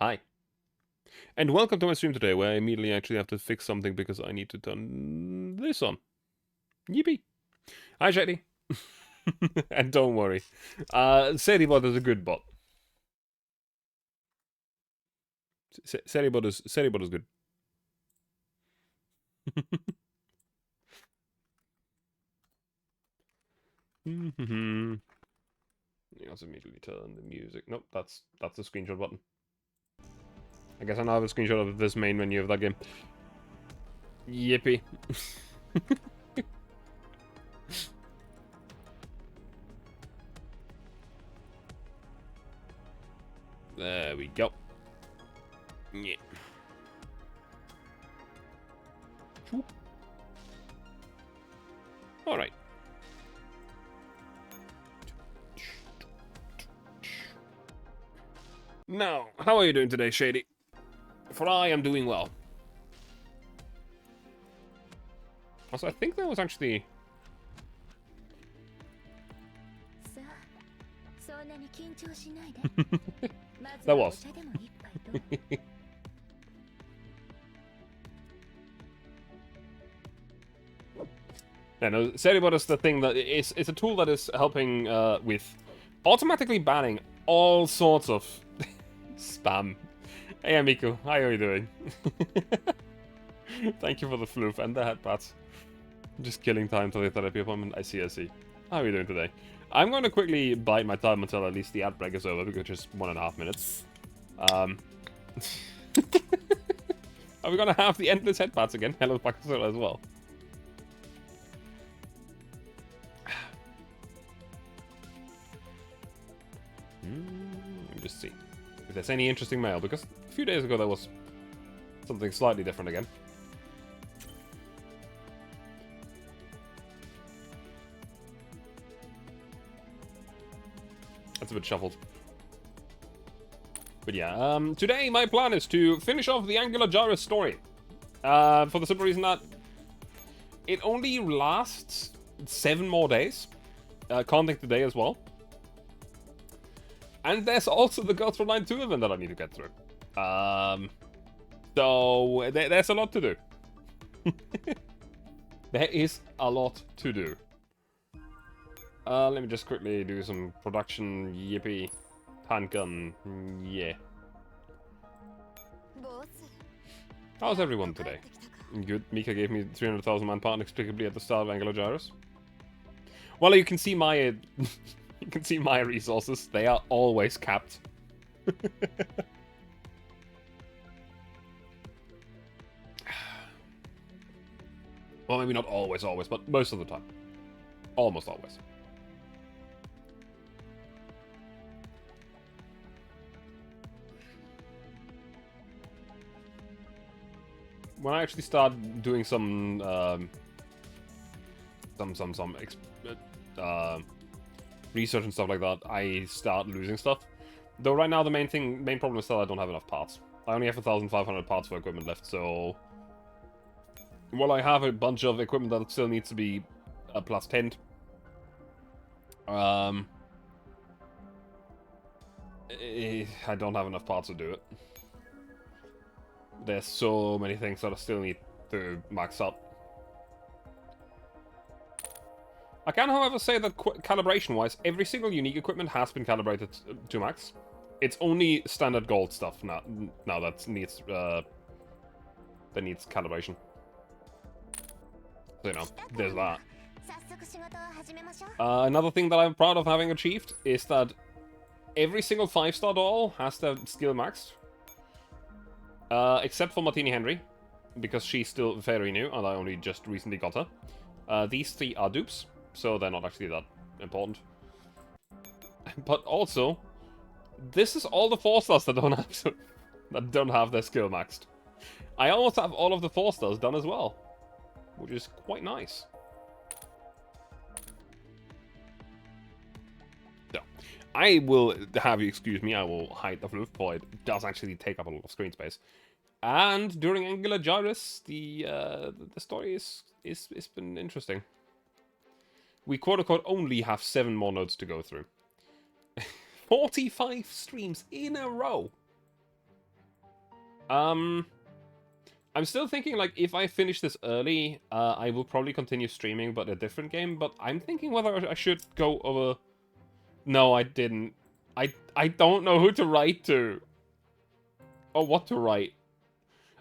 Hi. And welcome to my stream today, where I immediately actually have to fix something because I need to turn this on. Yippee. Hi, Shady. And don't worry. Seribot is a good bot. Seribot is good. Let's immediately turn the music. Nope, that's the screenshot button. I guess I now have a screenshot of this main menu of that game. Yippee. There we go. Yeah. Alright. Now, how are you doing today, Shady? For I am doing well. Also, I think that was actually... that was. Yeah, no, Seribot is the thing that it's a tool that is helping with automatically banning all sorts of spam. Hey, Amico, how are you doing? Thank you for the floof and the headpats. Just killing time till the therapy appointment. I see, I see. How are you doing today? I'm going to quickly bite my time until at least the ad break is over, because it's just 1.5 minutes. Are we going to have the endless headpats again? Hello, Pakistan as well. Let me just see if there's any interesting mail, because a few days ago there was something slightly different again. That's a bit shuffled. But yeah, today my plan is to finish off the Angular Gyrus story. For the simple reason that it only lasts 7 more days, counting today as well. And there's also the Girls from Line 2 event that I need to get through. So there's a lot to do. There is a lot to do. Let me just quickly do some production. Yippee. Handgun. Yeah. How's everyone today? Good. Mika gave me 300,000 man part inexplicably at the start of Angular Gyrus. Well, you can see my you can see my resources. They are always capped. Well, maybe not always, but most of the time. Almost always. When I actually start doing some research and stuff like that, I start losing stuff. Though right now the main problem is that I don't have enough parts. I only have 1,500 parts for equipment left, so while I have a bunch of equipment that still needs to be plus 10, I don't have enough parts to do it. There's so many things that I still need to max up. I can, however, say that calibration-wise, every single unique equipment has been calibrated to max. It's only standard gold stuff now that needs calibration. So, you know, there's that. Another thing that I'm proud of having achieved is that every single 5-star doll has their skill maxed. Except for Martini Henry, because she's still very new, and I only just recently got her. These 3 are dupes, so they're not actually that important. But also, this is all the 4-stars that don't have their skill maxed. I almost have all of the 4-stars done as well, which is quite nice. So, I will have you excuse me, I will hide the floof, for it does actually take up a lot of screen space. And during Angular Gyrus, the story is been interesting. We quote-unquote only have 7 more nodes to go through. 45 streams in a row! I'm still thinking, like, if I finish this early, I will probably continue streaming, but a different game. But I'm thinking whether I should go over... No, I didn't. I don't know who to write to. Or what to write.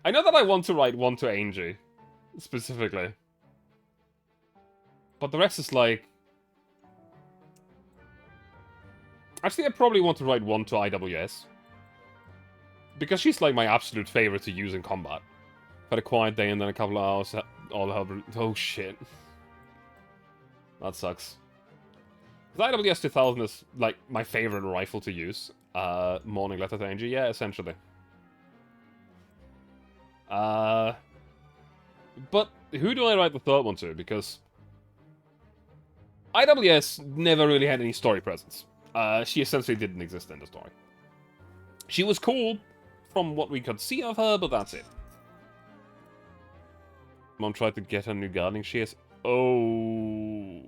I know that I want to write one to Angie, specifically. But the rest is like... Actually, I probably want to write one to IWS. Because she's like my absolute favorite to use in combat. Had a quiet day and then a couple of hours, all hell... Oh shit. That sucks. The IWS 2000 is like my favorite rifle to use. Morning letter to Angie, yeah, essentially. But who do I write the third one to? Because IWS never really had any story presence. She essentially didn't exist in the story. She was cool from what we could see of her, but that's it. Mom tried to get her new gardening shears. Oh.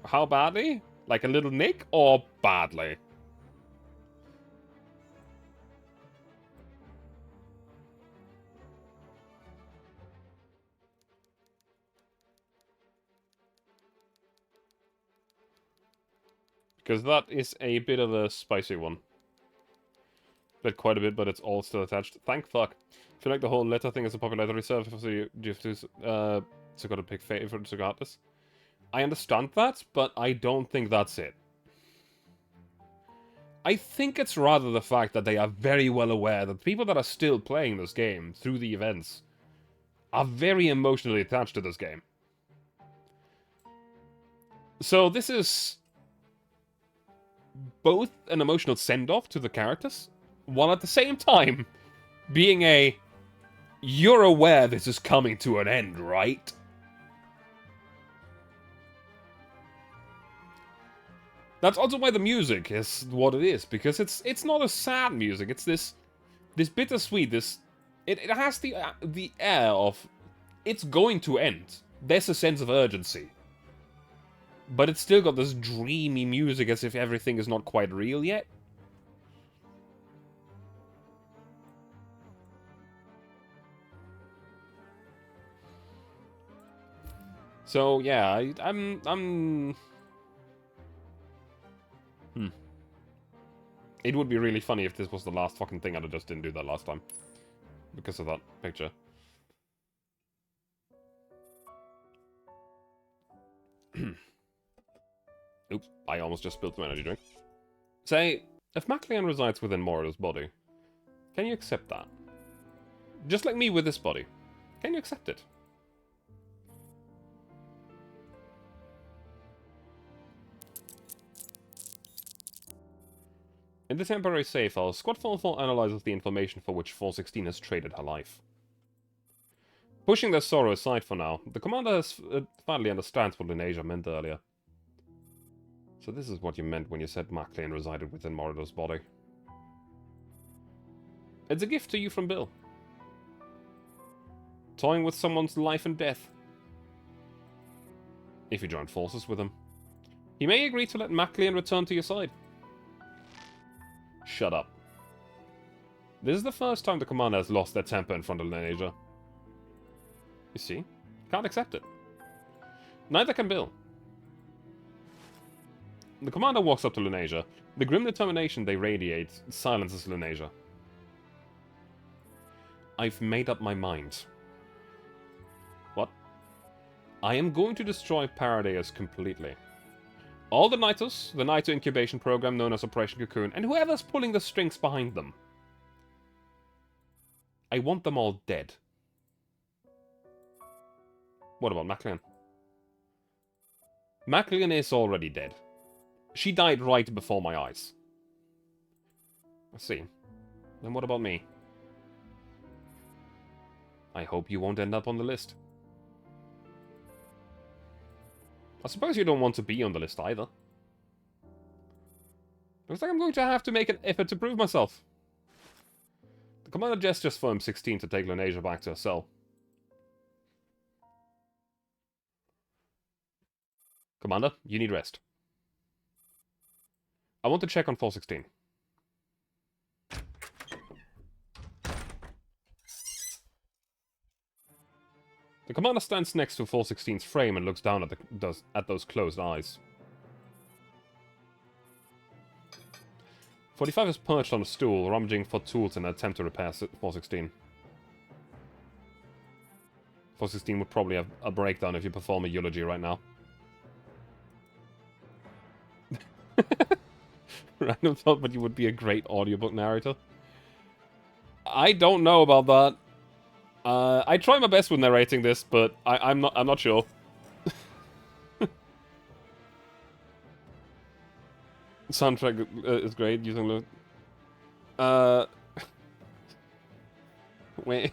How badly? Like a little nick or badly? Because that is a bit of a spicy one. But quite a bit, but it's all still attached. Thank fuck. I feel like the whole letter thing is a popularity survey, so you have to got to pick favorites regardless. I understand that, but I don't think that's it. I think it's rather the fact that they are very well aware that people that are still playing this game through the events are very emotionally attached to this game. So this is both an emotional send-off to the characters, while at the same time being a, you're aware this is coming to an end, right? That's also why the music is what it is, because it's not a sad music. It's this bittersweet. It has the air of it's going to end. There's a sense of urgency, but it's still got this dreamy music as if everything is not quite real yet. So yeah, I'm. It would be really funny if this was the last fucking thing and I just didn't do that last time. Because of that picture. Oops, I almost just spilled some energy drink. Say, if MacLean resides within Morida's body, can you accept that? Just like me with this body. Can you accept it? In the temporary save file, Squad 44 analyzes the information for which 416 has traded her life. Pushing their sorrow aside for now, the commander has finally understands what Lineasia meant earlier. So this is what you meant when you said MacLean resided within Morida's body. It's a gift to you from Bill. Toying with someone's life and death. If you join forces with him. He may agree to let MacLean return to your side. Shut up. This is the first time the commander has lost their temper in front of Lineasia. You see? Can't accept it. Neither can Bill. The commander walks up to Lineasia. The grim determination they radiate silences Lineasia. I've made up my mind. What? I am going to destroy Paradise completely. All the Nitos, the Nito incubation program known as Operation Cocoon, and whoever's pulling the strings behind them. I want them all dead. What about MacLean? MacLean is already dead. She died right before my eyes. I see. Then what about me? I hope you won't end up on the list. I suppose you don't want to be on the list either. Looks like I'm going to have to make an effort to prove myself. The commander gestures for M16 to take Lineasia back to her cell. Commander, you need rest. I want to check on 416. The commander stands next to 416's frame and looks down at those closed eyes. 45 is perched on a stool, rummaging for tools in an attempt to repair 416. 416 would probably have a breakdown if you perform a eulogy right now. Random thought, but you would be a great audiobook narrator. I don't know about that. I try my best with narrating this, but I'm not sure. Soundtrack is great using wait.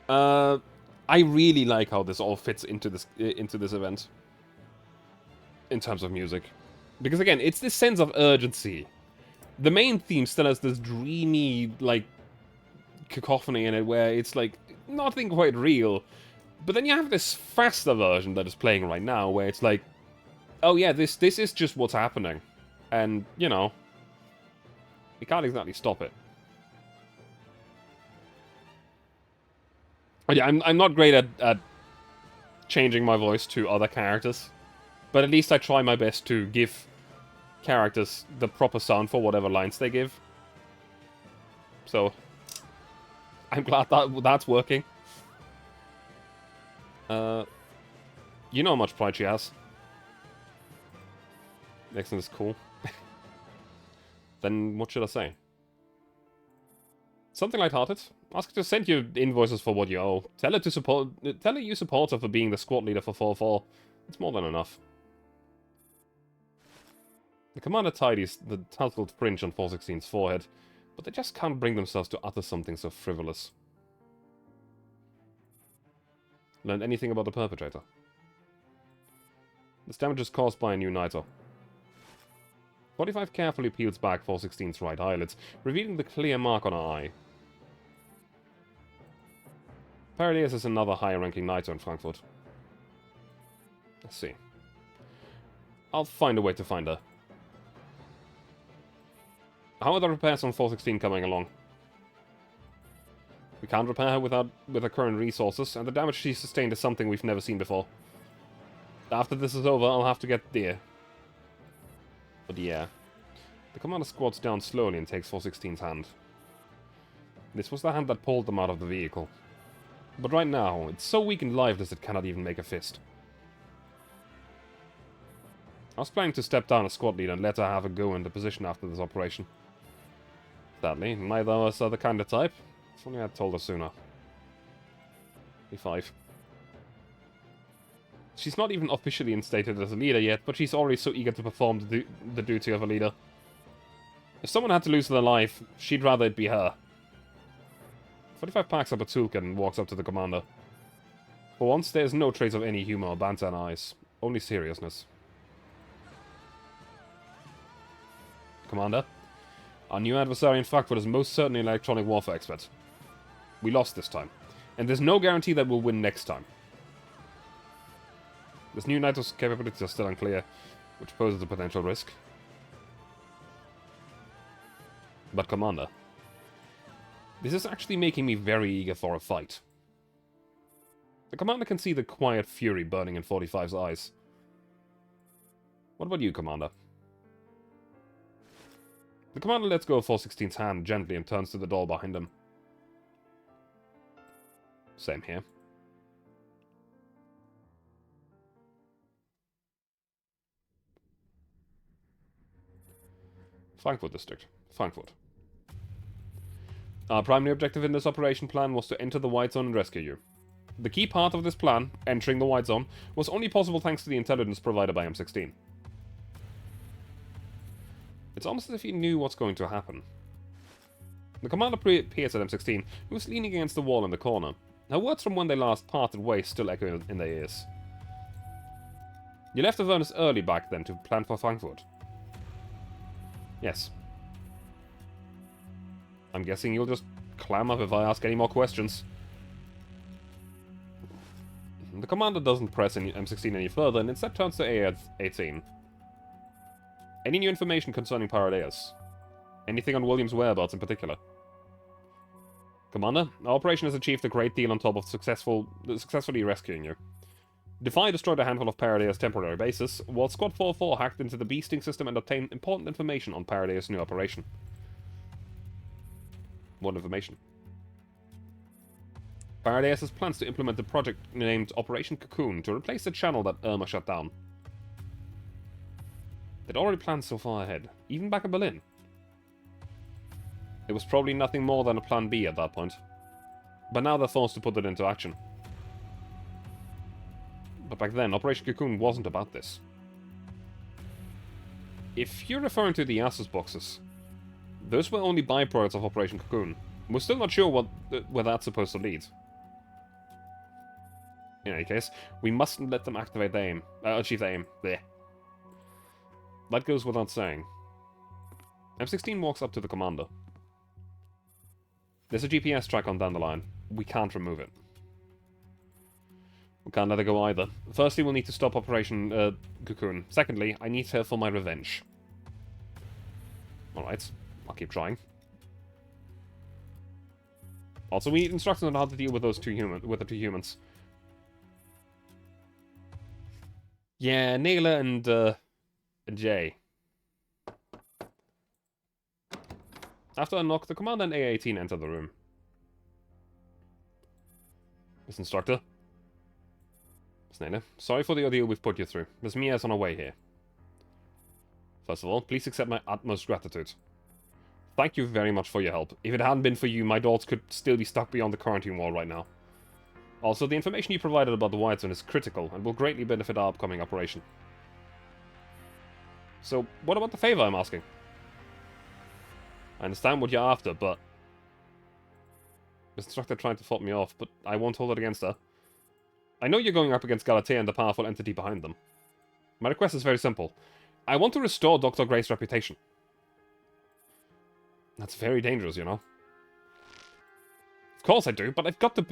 I really like how this all fits into this event in terms of music, because again, it's this sense of urgency. The main theme still has this dreamy, like, cacophony in it, where it's like nothing quite real. But then you have this faster version that is playing right now, where it's like, oh yeah, this is just what's happening, and you know, you can't exactly stop it. But yeah, I'm not great at changing my voice to other characters, but at least I try my best to give characters the proper sound for whatever lines they give. So I'm glad that that's working. You know how much pride she has. Excellent is cool. Then what should I say? Something lighthearted. Ask her to send you invoices for what you owe. Tell her you support her for being the squad leader for 4-4. It's more than enough. The commander tidies the tousled fringe on 416's forehead, but they just can't bring themselves to utter something so frivolous. Learned anything about the perpetrator? This damage is caused by a new niter. 45 carefully peels back 416's right eyelids, revealing the clear mark on her eye. Paradies is another higher-ranking niter in Frankfurt. Let's see. I'll find a way to find her. How are the repairs on 416 coming along? We can't repair her with her current resources, and the damage she sustained is something we've never seen before. After this is over, I'll have to get there. But yeah. The commander squats down slowly and takes 416's hand. This was the hand that pulled them out of the vehicle. But right now, it's so weak and lifeless it cannot even make a fist. I was planning to step down as squad leader and let her have a go in the position after this operation. Sadly, neither of us are the kind of type. If only I had told her sooner. 5. She's not even officially instated as a leader yet, but she's already so eager to perform the duty of a leader. If someone had to lose their life, she'd rather it be her. 45 packs up a toolkit and walks up to the commander. For once, there is no trace of any humor or banter in her eyes, only seriousness. Commander, our new adversary in Frankfurt is most certainly an electronic warfare expert. We lost this time, and there's no guarantee that we'll win next time. This new NATO's capabilities are still unclear, which poses a potential risk. But Commander, this is actually making me very eager for a fight. The Commander can see the quiet fury burning in 45's eyes. What about you, Commander? The Commander lets go of 416's hand gently and turns to the door behind him. Same here. Frankfurt District. Frankfurt. Our primary objective in this operation plan was to enter the White Zone and rescue you. The key part of this plan, entering the White Zone, was only possible thanks to the intelligence provided by M16. It's almost as if he knew what's going to happen. The commander peers at M16, who was leaning against the wall in the corner. Her words from when they last parted ways still echo in their ears. You left Avernus early back then to plan for Frankfurt. Yes. I'm guessing you'll just clam up if I ask any more questions. The commander doesn't press M16 any further and instead turns to A18. Any new information concerning Paradeus? Anything on William's whereabouts in particular? Commander, our operation has achieved a great deal on top of successfully rescuing you. Defy destroyed a handful of Paraday's temporary bases, while Squad 44 hacked into the beasting system and obtained important information on Paraday's new operation. What information? Paradise has plans to implement a project named Operation Cocoon to replace the channel that Irma shut down. They'd already planned so far ahead, even back in Berlin. It was probably nothing more than a plan B at that point. But now they're forced to put it into action. But back then, Operation Cocoon wasn't about this. If you're referring to the Asus boxes, those were only byproducts of Operation Cocoon. We're still not sure where that's supposed to lead. In any case, we mustn't let them activate the aim. Achieve the aim. There. That goes without saying. M16 walks up to the commander. There's a GPS track on down the line. We can't remove it. We can't let it go either. Firstly, we'll need to stop Operation Cocoon. Secondly, I need her for my revenge. Alright, I'll keep trying. Also, we need instructions on how to deal with those the two humans. Yeah, Naylor and Jay. After a knock, the commander and A-18 enter the room. Miss Instructor. Miss Naylor, sorry for the ordeal we've put you through. Miss Mia is on her way here. First of all, please accept my utmost gratitude. Thank you very much for your help. If it hadn't been for you, my daughters could still be stuck beyond the quarantine wall right now. Also, the information you provided about the White Zone is critical and will greatly benefit our upcoming operation. So, what about the favor I'm asking? I understand what you're after, but... Miss Instructor tried to fault me off, but I won't hold it against her. I know you're going up against Galatea and the powerful entity behind them. My request is very simple. I want to restore Dr. Gray's reputation. That's very dangerous, you know. Of course I do, but I've got to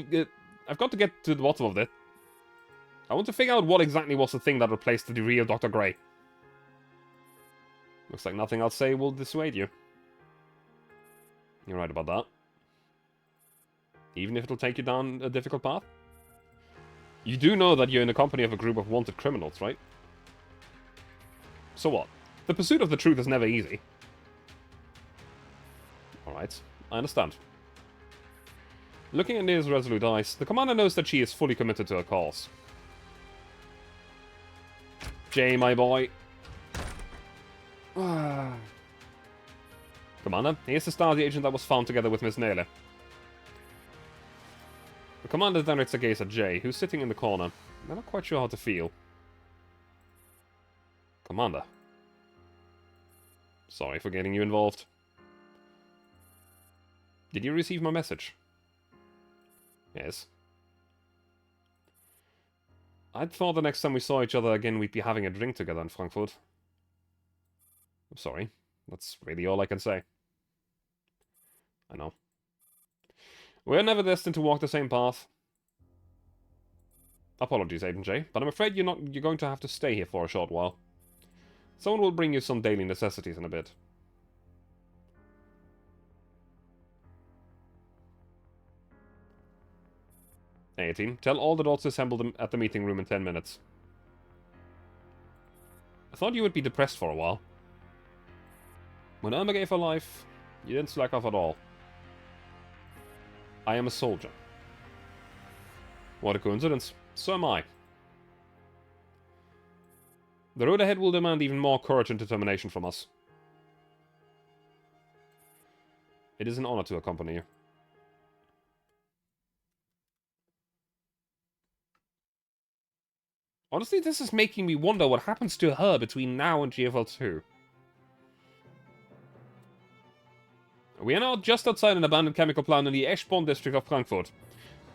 get to the bottom of it. I want to figure out what exactly was the thing that replaced the real Dr. Gray. Looks like nothing I'll say will dissuade you. You're right about that. Even if it'll take you down a difficult path? You do know that you're in the company of a group of wanted criminals, right? So what? The pursuit of the truth is never easy. Alright, I understand. Looking at Nea's resolute eyes, the commander knows that she is fully committed to her cause. Jay, my boy. Commander, here's the Stasi agent that was found together with Miss Naylor. The commander directs a gaze at Jay, who's sitting in the corner. They're not quite sure how to feel. Commander. Sorry for getting you involved. Did you receive my message? Yes. I'd thought the next time we saw each other again we'd be having a drink together in Frankfurt. I'm sorry. That's really all I can say. I know. We're never destined to walk the same path. Apologies, Agent J, but I'm afraid you're going to have to stay here for a short while. Someone will bring you some daily necessities in a bit. A-18, tell all the adults to assemble them at the meeting room in 10 minutes. I thought you would be depressed for a while. When Irma gave her life, you didn't slack off at all. I am a soldier. What a coincidence. So am I. The road ahead will demand even more courage and determination from us. It is an honor to accompany you. Honestly, this is making me wonder what happens to her between now and GFL 2. We are now just outside an abandoned chemical plant in the Eschborn district of Frankfurt.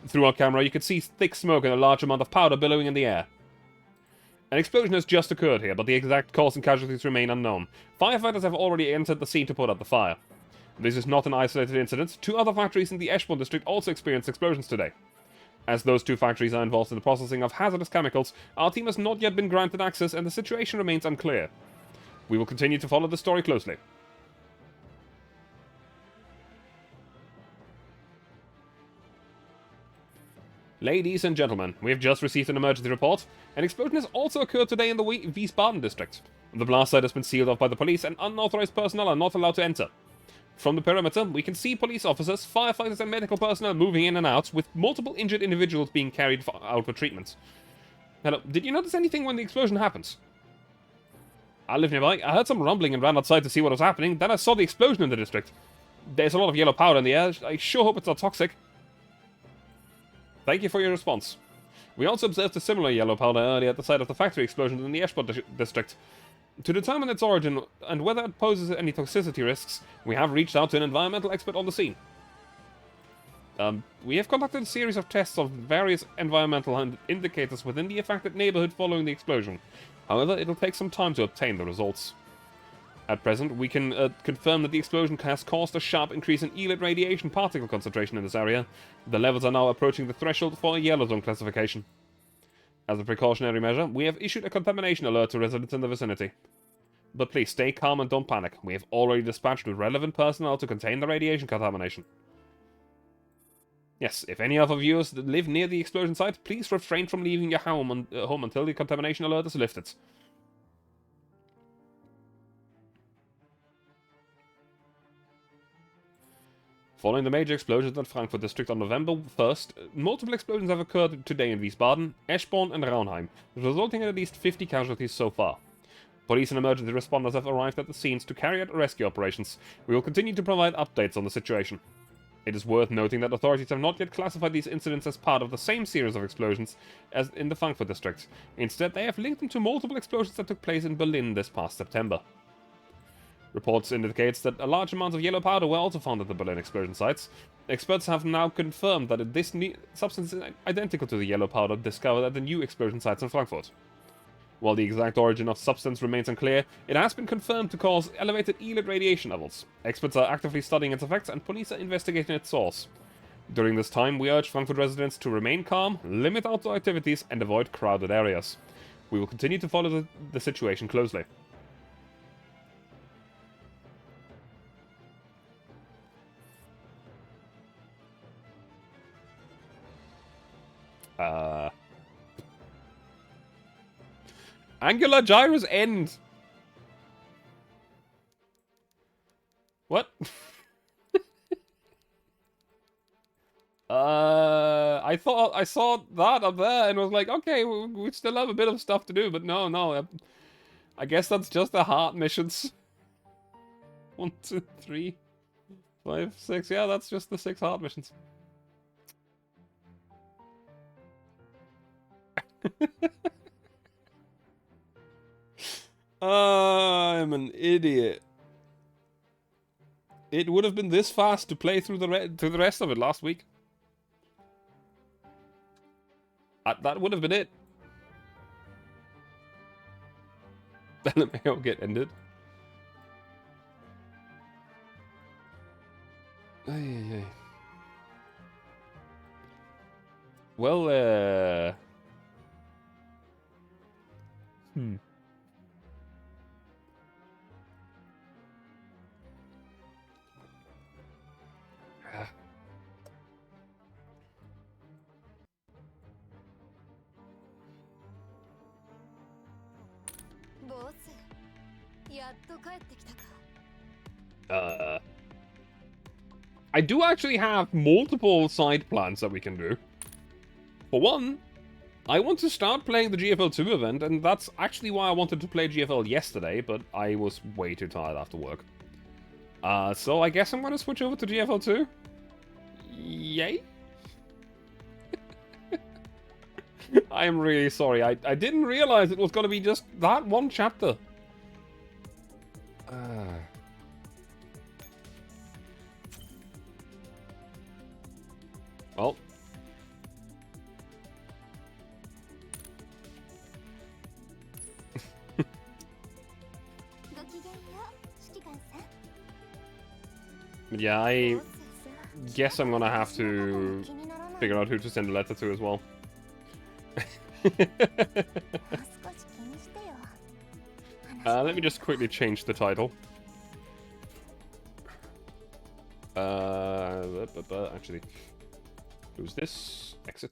Through our camera, you can see thick smoke and a large amount of powder billowing in the air. An explosion has just occurred here, but the exact cause and casualties remain unknown. Firefighters have already entered the scene to put out the fire. This is not an isolated incident. 2 other factories in the Eschborn district also experienced explosions today. As those 2 factories are involved in the processing of hazardous chemicals, our team has not yet been granted access and the situation remains unclear. We will continue to follow the story closely. Ladies and gentlemen, we have just received an emergency report. An explosion has also occurred today in the Wiesbaden district. The blast site has been sealed off by the police and unauthorized personnel are not allowed to enter. From the perimeter, we can see police officers, firefighters and medical personnel moving in and out, with multiple injured individuals being carried out for treatment. Hello, did you notice anything when the explosion happened? I live nearby. I heard some rumbling and ran outside to see what was happening. Then I saw the explosion in the district. There's a lot of yellow powder in the air. I sure hope it's not toxic. Thank you for your response. We also observed a similar yellow powder earlier at the site of the factory explosion in the Eschborn district. To determine its origin and whether it poses any toxicity risks, we have reached out to an environmental expert on the scene. We have conducted a series of tests of various environmental indicators within the affected neighborhood following the explosion. However, it'll take some time to obtain the results. At present, we can confirm that the explosion has caused a sharp increase in ELIT radiation particle concentration in this area. The levels are now approaching the threshold for a yellow zone classification. As a precautionary measure, we have issued a contamination alert to residents in the vicinity. But please stay calm and don't panic. We have already dispatched with relevant personnel to contain the radiation contamination. Yes, if any other viewers that live near the explosion site, please refrain from leaving your home until the contamination alert is lifted. Following the major explosions at Frankfurt district on November 1st, multiple explosions have occurred today in Wiesbaden, Eschborn and Raunheim, resulting in at least 50 casualties so far. Police and emergency responders have arrived at the scenes to carry out rescue operations. We will continue to provide updates on the situation. It is worth noting that authorities have not yet classified these incidents as part of the same series of explosions as in the Frankfurt district. Instead, they have linked them to multiple explosions that took place in Berlin this past September. Reports indicates that a large amount of yellow powder were also found at the Berlin explosion sites. Experts have now confirmed that this substance is identical to the yellow powder discovered at the new explosion sites in Frankfurt. While the exact origin of substance remains unclear, it has been confirmed to cause elevated ELIT radiation levels. Experts are actively studying its effects and police are investigating its source. During this time, we urge Frankfurt residents to remain calm, limit outdoor activities and avoid crowded areas. We will continue to follow the situation closely. Angular Gyrus end. What? I thought I saw that up there and was like, okay, we still have a bit of stuff to do, but no. I guess that's just the heart missions. 1, 2, 3, 5, 6. Yeah, that's just the 6 heart missions. I'm an idiot. It would have been this fast to play through the rest of it last week. That would have been it. LMAO get ended. Ay. Well, I do actually have multiple side plans that we can do. For one, I want to start playing the GFL 2 event, and that's actually why I wanted to play GFL yesterday, but I was way too tired after work. So I guess I'm gonna switch over to GFL 2. Yay? I am really sorry. I didn't realize it was gonna be just that one chapter. Well. Yeah, I guess I'm gonna have to figure out who to send a letter to as well. Let me just quickly change the title. Actually, who's this? Exit.